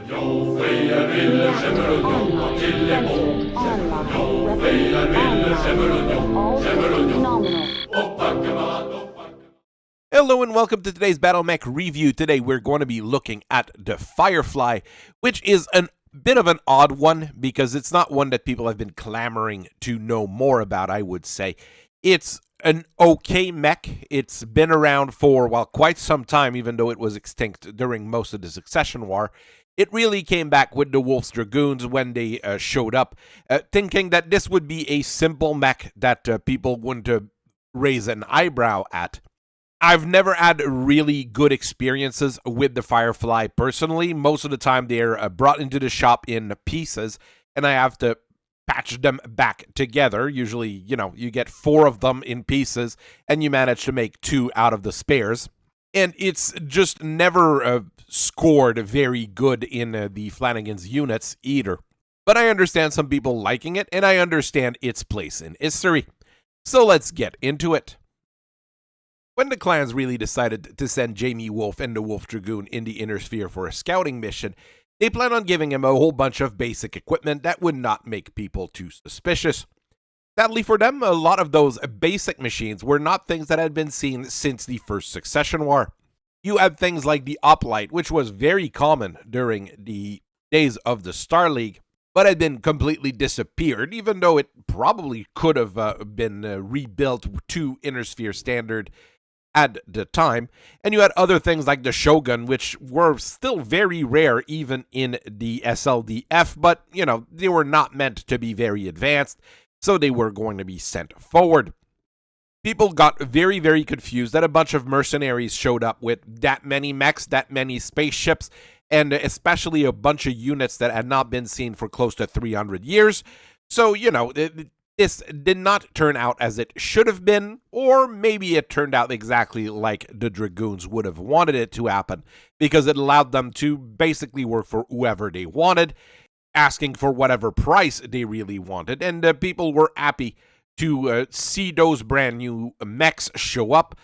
Hello and welcome to today's Battle Mech review. Today we're going to be looking at the Firefly, which is a bit of an odd one because it's not one that people have been clamoring to know more about, I would say. It's an okay mech. It's been around for, well, quite some time, even though it was extinct during most of the Succession War. It really came back with the Wolf Dragoons when they showed up, thinking that this would be a simple mech that people wouldn't raise an eyebrow at. I've never had really good experiences with the Firefly personally. Most of the time they're brought into the shop in pieces, and I have to patch them back together. Usually, you get 4 of them in pieces, and you manage to make 2 out of the spares. And it's just never scored very good in the Flanagan's units either. But I understand some people liking it, and I understand its place in history. So let's get into it. When the clans really decided to send Jaime Wolf and the Wolf Dragoon in the Inner Sphere for a scouting mission, they planned on giving him a whole bunch of basic equipment that would not make people too suspicious. Sadly for them, a lot of those basic machines were not things that had been seen since the First Succession War. You had things like the Uplight, which was very common during the days of the Star League, but had been completely disappeared, even though it probably could have been rebuilt to Inner Sphere standard at the time. And you had other things like the Shogun, which were still very rare even in the SLDF, but, they were not meant to be very advanced, so they were going to be sent forward. People got very, very confused that a bunch of mercenaries showed up with that many mechs, that many spaceships, and especially a bunch of units that had not been seen for close to 300 years. So, this did not turn out as it should have been, or maybe it turned out exactly like the Dragoons would have wanted it to happen, because it allowed them to basically work for whoever they wanted, asking for whatever price they really wanted, and people were happy to see those brand new mechs show up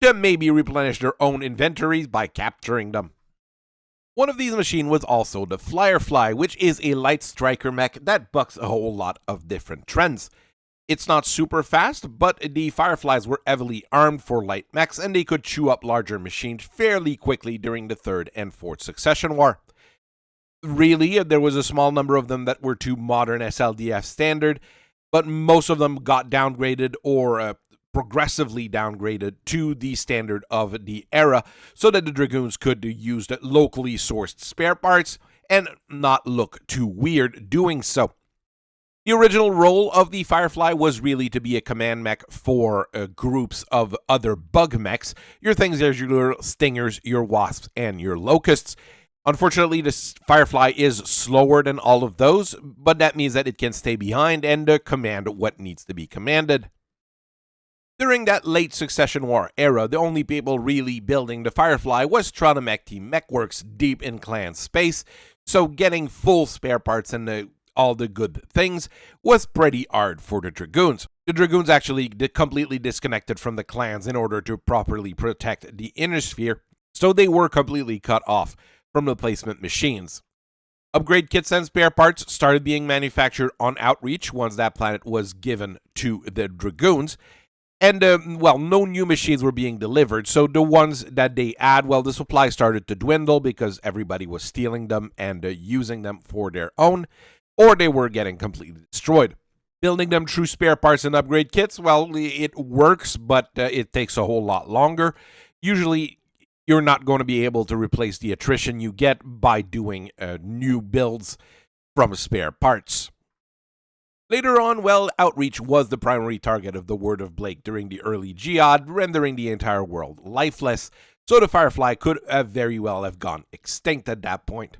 to maybe replenish their own inventories by capturing them. One of these machines was also the Firefly, which is a light striker mech that bucks a whole lot of different trends. It's not super fast, but the Fireflies were heavily armed for light mechs, and they could chew up larger machines fairly quickly during the Third and Fourth Succession War. Really, there was a small number of them that were to modern SLDF standard, but most of them got downgraded or progressively downgraded to the standard of the era, so that the Dragoons could use locally sourced spare parts and not look too weird doing so. The original role of the Firefly was really to be a command mech for groups of other bug mechs, your things as your Stingers, your Wasps, and your Locusts. Unfortunately, this Firefly is slower than all of those, but that means that it can stay behind and command what needs to be commanded. During that late Succession War era, the only people really building the Firefly was Tronimech Team Mechworks deep in clan space, so getting full spare parts and all the good things was pretty hard for the Dragoons. The Dragoons actually completely disconnected from the clans in order to properly protect the Inner Sphere, so they were completely cut off from replacement machines. Upgrade kits and spare parts started being manufactured on Outreach once that planet was given to the Dragoons. And, no new machines were being delivered, so the ones that they had, the supply started to dwindle because everybody was stealing them and using them for their own, or they were getting completely destroyed. Building them through spare parts and upgrade kits, it works, but it takes a whole lot longer. Usually, you're not going to be able to replace the attrition you get by doing new builds from spare parts. Later on, Outreach was the primary target of the Word of Blake during the early Jihad, rendering the entire world lifeless, so the Firefly could very well have gone extinct at that point.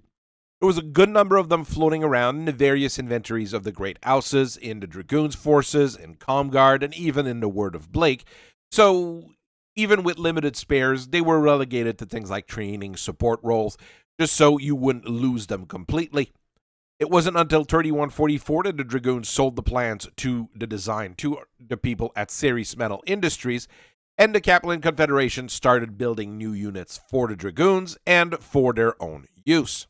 There was a good number of them floating around in the various inventories of the Great Houses, in the Dragoons forces, in Comguard, and even in the Word of Blake, so even with limited spares, they were relegated to things like training support roles, just so you wouldn't lose them completely. It wasn't until 3144 that the Dragoons sold the plans to the design to the people at Ceres Metals Industries, and the Kaplan Confederation started building new units for the Dragoons and for their own use.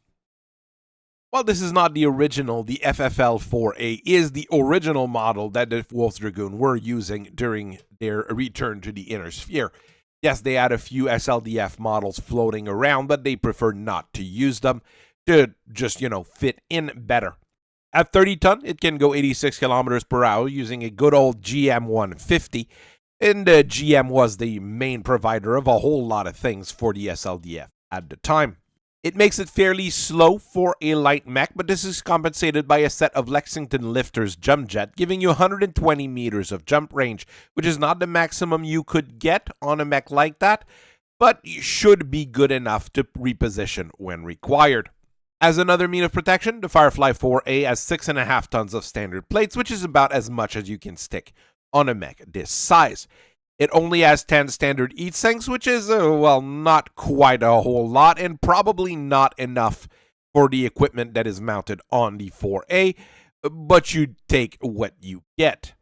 While this is not the original, the FFL-4A is the original model that the Wolf Dragoon were using during their return to the Inner Sphere. Yes, they had a few SLDF models floating around, but they preferred not to use them to just, fit in better. At 30 ton, it can go 86 kilometers per hour using a good old GM 150, and GM was the main provider of a whole lot of things for the SLDF at the time. It makes it fairly slow for a light mech, but this is compensated by a set of Lexington Lifters jump jet, giving you 120 meters of jump range, which is not the maximum you could get on a mech like that, but should be good enough to reposition when required. As another mean of protection, the Firefly 4A has 6.5 tons of standard plates, which is about as much as you can stick on a mech this size. It only has 10 standard heat sinks, which is, not quite a whole lot, and probably not enough for the equipment that is mounted on the 4A, but you take what you get.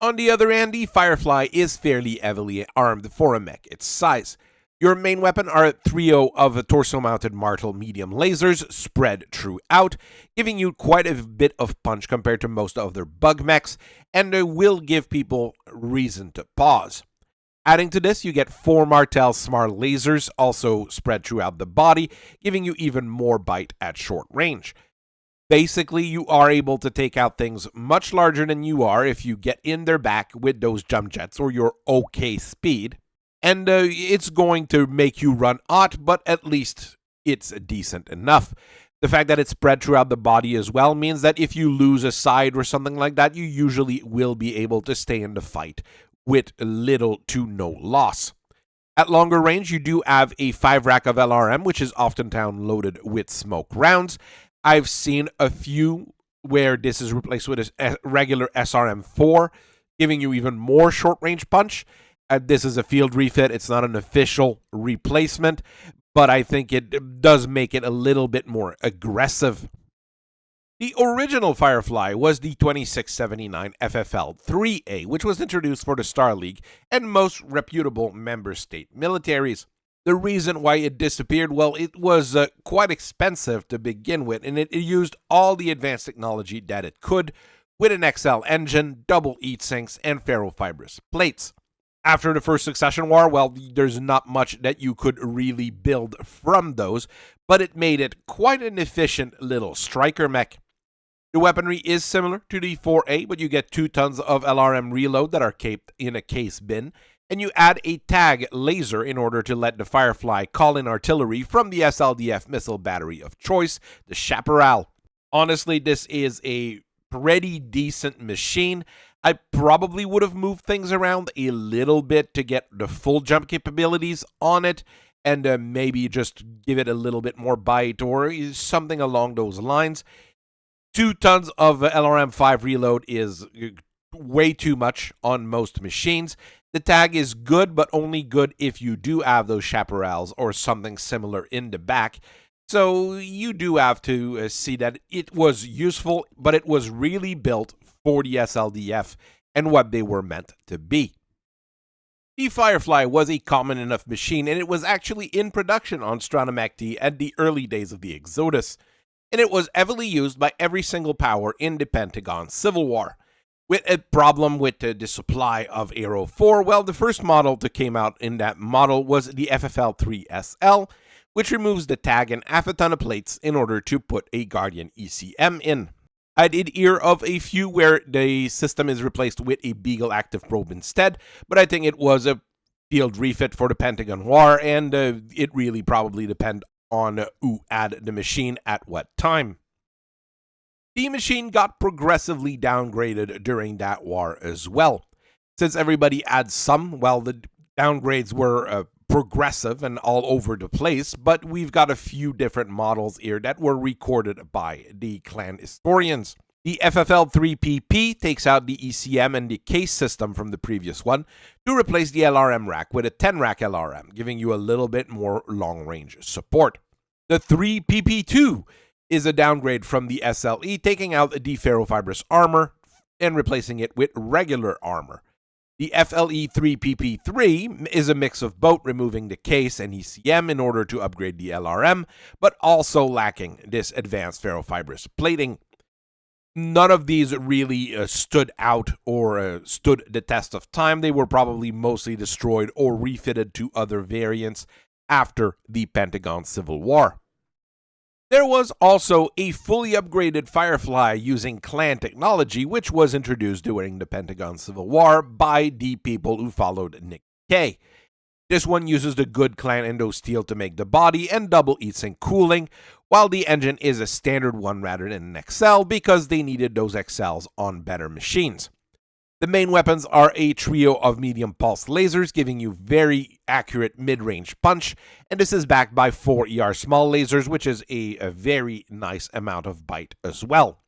On the other hand, the Firefly is fairly heavily armed for a mech its size. Your main weapon are 3 of torso-mounted Martel medium lasers spread throughout, giving you quite a bit of punch compared to most other bug mechs, and will give people reason to pause. Adding to this, you get 4 Martel Smart lasers also spread throughout the body, giving you even more bite at short range. Basically, you are able to take out things much larger than you are if you get in their back with those jump jets or your OK speed. And it's going to make you run hot, but at least it's decent enough. The fact that it's spread throughout the body as well means that if you lose a side or something like that, you usually will be able to stay in the fight with little to no loss. At longer range, you do have a 5-rack of LRM, which is oftentimes loaded with smoke rounds. I've seen a few where this is replaced with a regular SRM-4, giving you even more short-range punch. This is a field refit. It's not an official replacement, but I think it does make it a little bit more aggressive. The original Firefly was the 2679 FFL-3A, which was introduced for the Star League and most reputable member state militaries. The reason why it disappeared, well, it was quite expensive to begin with, and it used all the advanced technology that it could, with an XL engine, double heat sinks, and ferrofibrous plates. After the First Succession War, well, there's not much that you could really build from those, but it made it quite an efficient little striker mech. The weaponry is similar to the 4A, but you get 2 tons of LRM reload that are caped in a case bin, and you add a tag laser in order to let the Firefly call in artillery from the SLDF missile battery of choice, the Chaparral. Honestly, this is a pretty decent machine. I probably would have moved things around a little bit to get the full jump capabilities on it, and maybe just give it a little bit more bite or something along those lines. 2 tons of LRM-5 reload is way too much on most machines. The tag is good, but only good if you do have those chaparrals or something similar in the back. So you do have to see that it was useful, but it was really built for the SLDF and what they were meant to be. The Firefly was a common enough machine, and it was actually in production on Stratomac-T at the early days of the Exodus, and it was heavily used by every single power in the Pentagon Civil War. With a problem with the supply of Aero 4, well, the first model that came out in that model was the FFL-3SL, which removes the tag and half a ton of plates in order to put a Guardian ECM in. I did hear of a few where the system is replaced with a Beagle active probe instead, but I think it was a field refit for the Pentagon War, and it really probably depends on who had the machine at what time. The machine got progressively downgraded during that war as well. Since everybody had some, well, the downgrades were progressive and all over the place, but we've got a few different models here that were recorded by the clan historians. The FFL-3PP takes out the ECM and the case system from the previous one to replace the LRM rack with a 10-rack LRM, giving you a little bit more long-range support. The 3PP2 is a downgrade from the SLE, taking out the ferrofibrous armor and replacing it with regular armor. The FLE3PP3 is a mix of both removing the case and ECM in order to upgrade the LRM, but also lacking this advanced ferrofibrous plating. None of these really stood out or stood the test of time. They were probably mostly destroyed or refitted to other variants after the Pentagon Civil War. There was also a fully upgraded Firefly using clan technology, which was introduced during the Pentagon Civil War by the people who followed Nick Kay. This one uses the good clan endo steel to make the body and double heatsink cooling, while the engine is a standard one rather than an XL because they needed those XLs on better machines. The main weapons are a trio of medium pulse lasers giving you very accurate mid-range punch, and this is backed by 4 ER small lasers, which is a very nice amount of bite as well.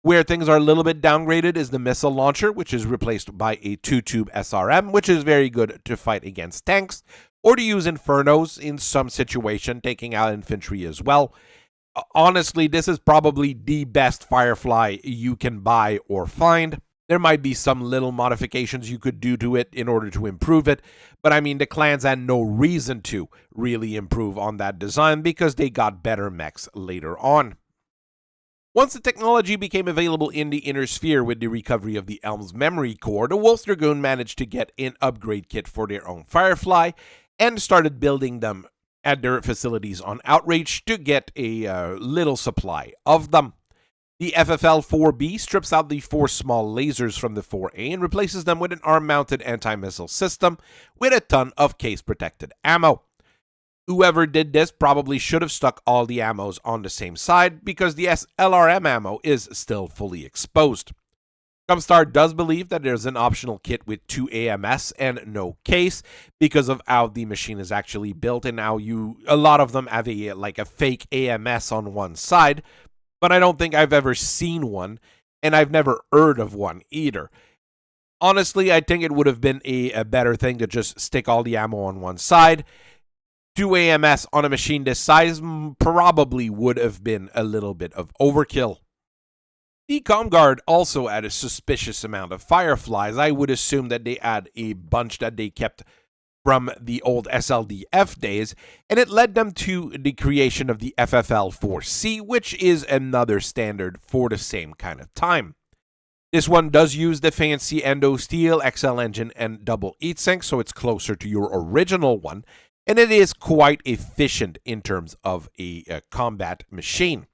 Where things are a little bit downgraded is the missile launcher, which is replaced by a 2-tube SRM, which is very good to fight against tanks, or to use infernos in some situation, taking out infantry as well. Honestly, this is probably the best Firefly you can buy or find. There might be some little modifications you could do to it in order to improve it, but I mean, the clans had no reason to really improve on that design because they got better mechs later on. Once the technology became available in the Inner Sphere with the recovery of the Elm's memory core, the Wolf Dragoon managed to get an upgrade kit for their own Firefly and started building them at their facilities on Outreach to get a little supply of them. The FFL-4B strips out the 4 small lasers from the 4A and replaces them with an arm-mounted anti-missile system with a ton of case-protected ammo. Whoever did this probably should have stuck all the ammos on the same side because the LRM ammo is still fully exposed. ComStar does believe that there's an optional kit with 2 AMS and no case because of how the machine is actually built, and now a lot of them have a fake AMS on one side, but I don't think I've ever seen one, and I've never heard of one either. Honestly, I think it would have been a better thing to just stick all the ammo on one side. 2 AMS on a machine this size probably would have been a little bit of overkill. The ComGuard also had a suspicious amount of Fireflies. I would assume that they had a bunch that they kept from the old SLDF days, and it led them to the creation of the FFL-4C, which is another standard for the same kind of time. This one does use the fancy endo steel, XL engine, and double heatsink, so it's closer to your original one, and it is quite efficient in terms of a combat machine.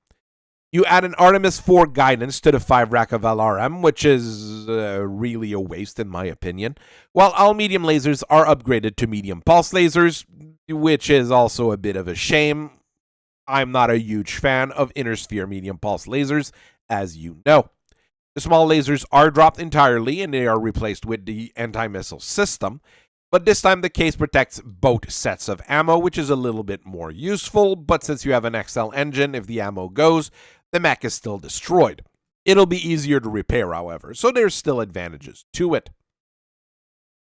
You add an Artemis 4 guidance to the 5-rack of LRM, which is really a waste in my opinion, while all medium lasers are upgraded to medium pulse lasers, which is also a bit of a shame. I'm not a huge fan of Inner Sphere medium pulse lasers, as you know. The small lasers are dropped entirely and they are replaced with the anti-missile system, but this time the case protects both sets of ammo, which is a little bit more useful, but since you have an XL engine, if the ammo goes, the mech is still destroyed. It'll be easier to repair, however, so there's still advantages to it.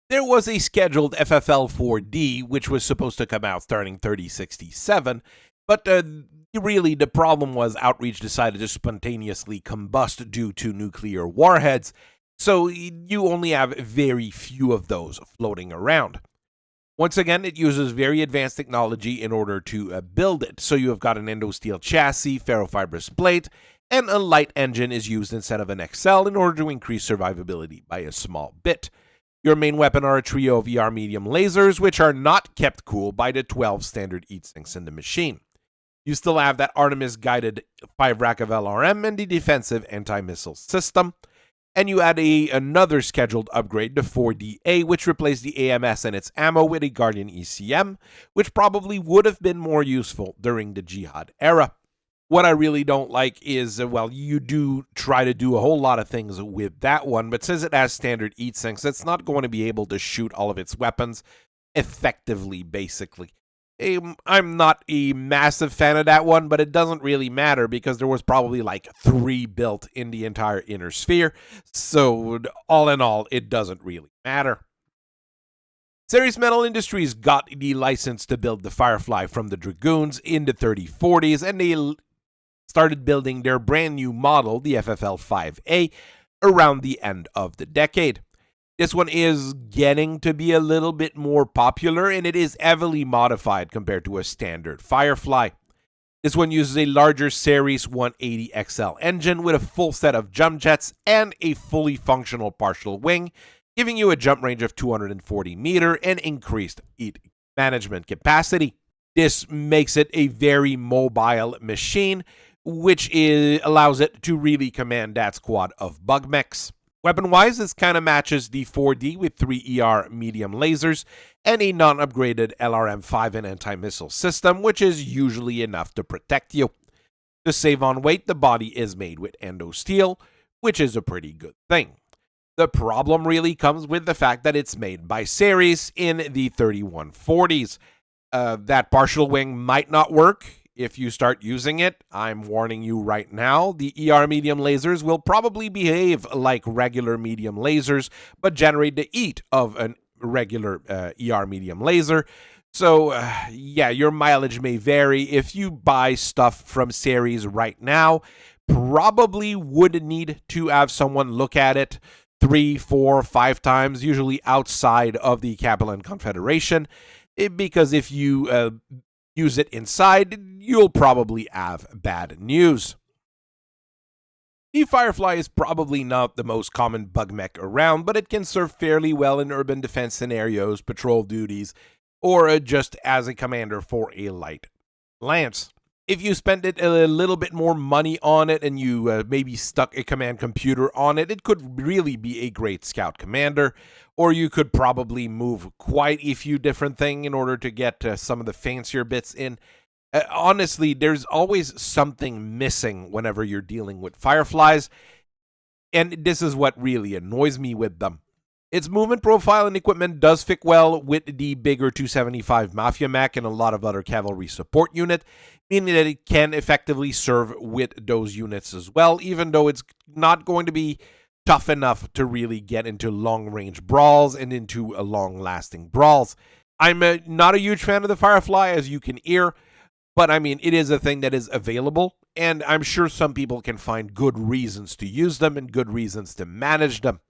There was a scheduled FFL-4D, which was supposed to come out starting 3067, but really the problem was Outreach decided to spontaneously combust due to nuclear warheads, so you only have very few of those floating around. Once again, it uses very advanced technology in order to build it. So you have got an endo-steel chassis, ferrofibrous plate, and a light engine is used instead of an XL in order to increase survivability by a small bit. Your main weapon are a trio of ER medium lasers, which are not kept cool by the 12 standard heatsinks in the machine. You still have that Artemis-guided 5-rack of LRM and the defensive anti-missile system. And you add another scheduled upgrade, the 4DA, which replaced the AMS and its ammo with a Guardian ECM, which probably would have been more useful during the Jihad era. What I really don't like is, well, you do try to do a whole lot of things with that one, but since it has standard heatsinks, it's not going to be able to shoot all of its weapons effectively, basically. I'm not a massive fan of that one, but it doesn't really matter because there was probably like 3 built in the entire Inner Sphere, so all in all, it doesn't really matter. Ceres Metal Industries got the license to build the Firefly from the Dragoons in the 3040s, and they started building their brand new model, the FFL-5A, around the end of the decade. This one is getting to be a little bit more popular, and it is heavily modified compared to a standard Firefly. This one uses a larger Ceres 180 XL engine with a full set of jump jets and a fully functional partial wing, giving you a jump range of 240 meters and increased heat management capacity. This makes it a very mobile machine, which allows it to really command that squad of bug mechs. Weapon-wise, this kind of matches the 4D with 3 ER medium lasers and a non-upgraded LRM-5 and anti-missile system, which is usually enough to protect you. To save on weight, the body is made with endo steel, which is a pretty good thing. The problem really comes with the fact that it's made by Ceres in the 3140s. That partial wing might not work if you start using it. I'm warning you right now, the ER medium lasers will probably behave like regular medium lasers, but generate the heat of a regular ER medium laser. So, yeah, your mileage may vary. If you buy stuff from Ceres right now, probably would need to have someone look at it 3, 4, 5 times, usually outside of the Capellan Confederation, because if you use it inside, you'll probably have bad news. The Firefly is probably not the most common bug mech around, but it can serve fairly well in urban defense scenarios, patrol duties, or just as a commander for a light lance. If you spend it a little bit more money on it and you maybe stuck a command computer on it, it could really be a great scout commander, or you could probably move quite a few different things in order to get some of the fancier bits in. Honestly, there's always something missing whenever you're dealing with Fireflies, and this is what really annoys me with them. Its movement profile and equipment does fit well with the bigger 275 Mafia mech and a lot of other cavalry support unit, meaning that it can effectively serve with those units as well, even though it's not going to be tough enough to really get into long-range brawls and into long-lasting brawls. I'm not a huge fan of the Firefly, as you can hear, but I mean, it is a thing that is available, and I'm sure some people can find good reasons to use them and good reasons to manage them.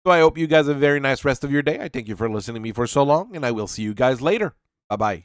So I hope you guys have a very nice rest of your day. I thank you for listening to me for so long, and I will see you guys later. Bye-bye.